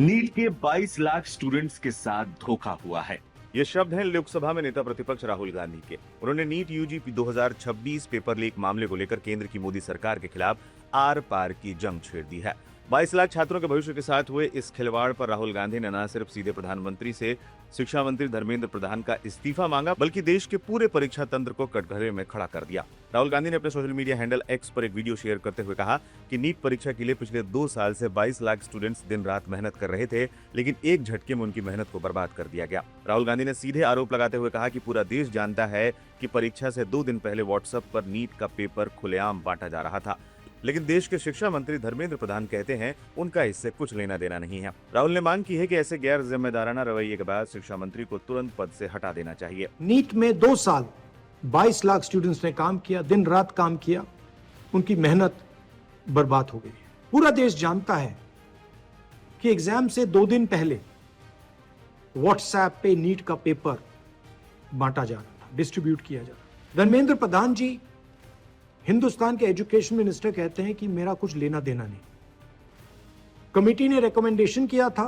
NEET के 22 lakh students के साथ धोखा हुआ है। ये शब्द हैं लोकसभा में नेता प्रतिपक्ष राहुल गांधी के। उन्होंने नीट यूजी 2026 पेपर लीक मामले को लेकर केंद्र की मोदी सरकार के खिलाफ आर पार की जंग छेड़ दी है। 22 लाख छात्रों के भविष्य के साथ हुए इस खिलवाड़ पर राहुल गांधी ने न सिर्फ सीधे प्रधानमंत्री से शिक्षा मंत्री धर्मेंद्र प्रधान का इस्तीफा मांगा, बल्कि देश के पूरे परीक्षा तंत्र को कटघरे में खड़ा कर दिया। राहुल गांधी ने अपने सोशल मीडिया हैंडल एक्स पर एक वीडियो शेयर करते हुए कहा कि नीट परीक्षा के लिए पिछले 2 साल से 22 लाख स्टूडेंट्स दिन रात मेहनत कर रहे थे, लेकिन एक झटके में उनकी मेहनत को बर्बाद कर दिया गया। राहुल गांधी ने सीधे आरोप लगाते हुए कहा कि पूरा देश जानता है कि परीक्षा से 2 दिन पहले व्हाट्सएप पर नीट का पेपर खुलेआम बांटा जा रहा था, लेकिन देश के शिक्षा मंत्री धर्मेंद्र प्रधान कहते हैं उनका इससे कुछ लेना देना नहीं है। राहुल ने मांग की है कि ऐसे गैर जिम्मेदाराना रवैये के बाद शिक्षा मंत्री को तुरंत पद से हटा देना चाहिए। नीट में 2 साल 22 लाख स्टूडेंट्स ने काम किया, दिन रात काम किया, उनकी मेहनत बर्बाद हो गई। पूरा देश जानता है कि एग्जाम से 2 दिन पहले व्हाट्सएप पे नीट का पेपर बांटा जा रहा था, डिस्ट्रीब्यूट किया जा रहा था। धर्मेंद्र प्रधान जी हिंदुस्तान के एजुकेशन मिनिस्टर कहते हैं कि मेरा कुछ लेना देना नहीं। कमेटी ने रिकमेंडेशन किया था,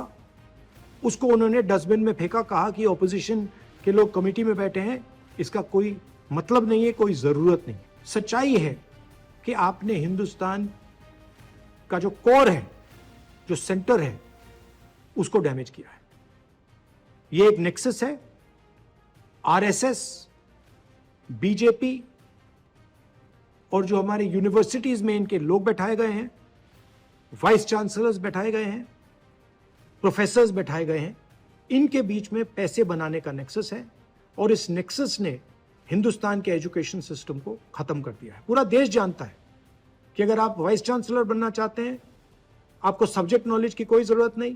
उसको उन्होंने डस्टबिन में फेंका, कहा कि ऑपोजिशन के लोग कमेटी में बैठे हैं, इसका कोई मतलब नहीं है, कोई जरूरत नहीं। सच्चाई है कि आपने हिंदुस्तान का जो कोर है, जो सेंटर है, उसको डैमेज किया है। यह एक नेक्सस है। आरएसएस, बीजेपी और जो हमारे यूनिवर्सिटीज में इनके लोग बैठाए गए हैं, वाइस चांसलर्स बैठाए गए हैं, प्रोफेसर्स बैठाए गए हैं, इनके बीच में पैसे बनाने का नेक्सस है और इस नेक्सस ने हिंदुस्तान के एजुकेशन सिस्टम को खत्म कर दिया है। पूरा देश जानता है कि अगर आप वाइस चांसलर बनना चाहते हैं, आपको सब्जेक्ट नॉलेज की कोई जरूरत नहीं,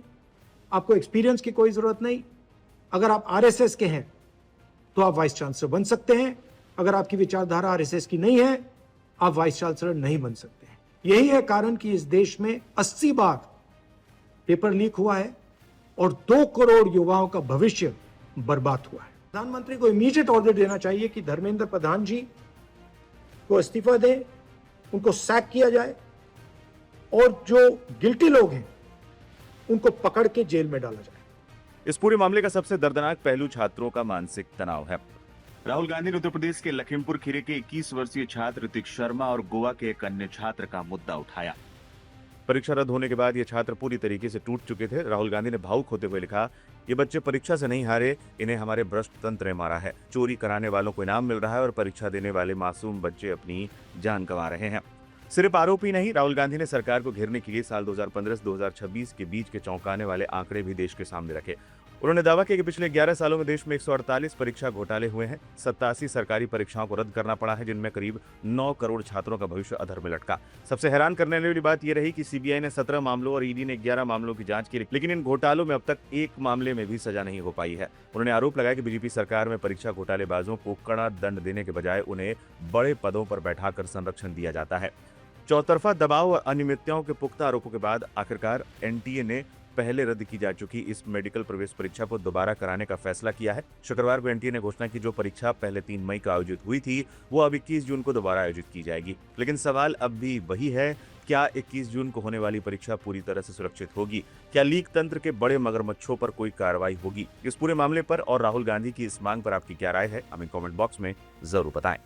आपको एक्सपीरियंस की कोई जरूरत नहीं। अगर आप आरएसएस के हैं तो आप वाइस चांसलर बन सकते हैं। अगर आपकी विचारधारा आरएसएस की नहीं है, आप वाइस चांसलर नहीं बन सकते हैं। यही है कारण कि इस देश में 80 बार पेपर लीक हुआ है और 2 करोड़ युवाओं का भविष्य बर्बाद हुआ है। प्रधानमंत्री को इमीडिएट ऑर्डर देना चाहिए कि धर्मेंद्र प्रधान जी को इस्तीफा दें, उनको सैक किया जाए और जो गिल्टी लोग हैं उनको पकड़ के जेल में डाला जाए। इस पूरे मामले का सबसे दर्दनाक पहलू छात्रों का मानसिक तनाव है। राहुल गांधी ने उत्तर प्रदेश के लखीमपुर खीरी के 21 वर्षीय छात्र ऋतिक शर्मा और गोवा के एक अन्य छात्र का मुद्दा उठाया। परीक्षा रद्द होने के बाद ये छात्र पूरी तरीके से टूट चुके थे। राहुल गांधी ने भावुक होते हुए लिखा, ये बच्चे परीक्षा से नहीं हारे, इन्हें हमारे भ्रष्ट तंत्र ने मारा है। चोरी कराने वालों को इनाम मिल रहा है और परीक्षा देने वाले मासूम बच्चे अपनी जान गंवा रहे हैं। सिर्फ आरोप ही नहीं, राहुल गांधी ने सरकार को घेरने के लिए साल 2015 से 2026 के बीच के चौंकाने वाले आंकड़े भी देश के सामने रखे। उन्होंने दावा किया कि पिछले 11 सालों में देश में 148 परीक्षा घोटाले हुए हैं। 87 सरकारी परीक्षाओं को रद्द करना पड़ा है, जिनमें करीब 9 करोड़ छात्रों का भविष्य अधर में लटका। सबसे हैरान करने वाली बात यह रही कि सीबीआई ने 17 मामलों और ईडी ने 11 मामलों की जांच की, लेकिन इन घोटालों में अब तक एक मामले में भी सजा नहीं हो पाई है। उन्होंने आरोप लगाया कि बीजेपी सरकार में परीक्षा घोटालेबाजों को कड़ा दंड देने के बजाय उन्हें बड़े पदों पर बैठाकर संरक्षण दिया जाता है। चौतरफा दबाव और अनियमितताओं के पुख्ता आरोपों के बाद आखिरकार एनटीए ने पहले रद्द की जा चुकी इस मेडिकल प्रवेश परीक्षा को दोबारा कराने का फैसला किया है। शुक्रवार को एनटीए ने घोषणा की जो परीक्षा पहले 3 मई को आयोजित हुई थी, वो अब 21 जून को दोबारा आयोजित की जाएगी। लेकिन सवाल अब भी वही है, क्या 21 जून को होने वाली परीक्षा पूरी तरह से सुरक्षित होगी? क्या लीक तंत्र के बड़े मगरमच्छों पर कोई कार्रवाई होगी? इस पूरे मामले पर और राहुल गांधी की इस मांग पर आपकी क्या राय है? हमें कमेंट बॉक्स में जरूर बताएं।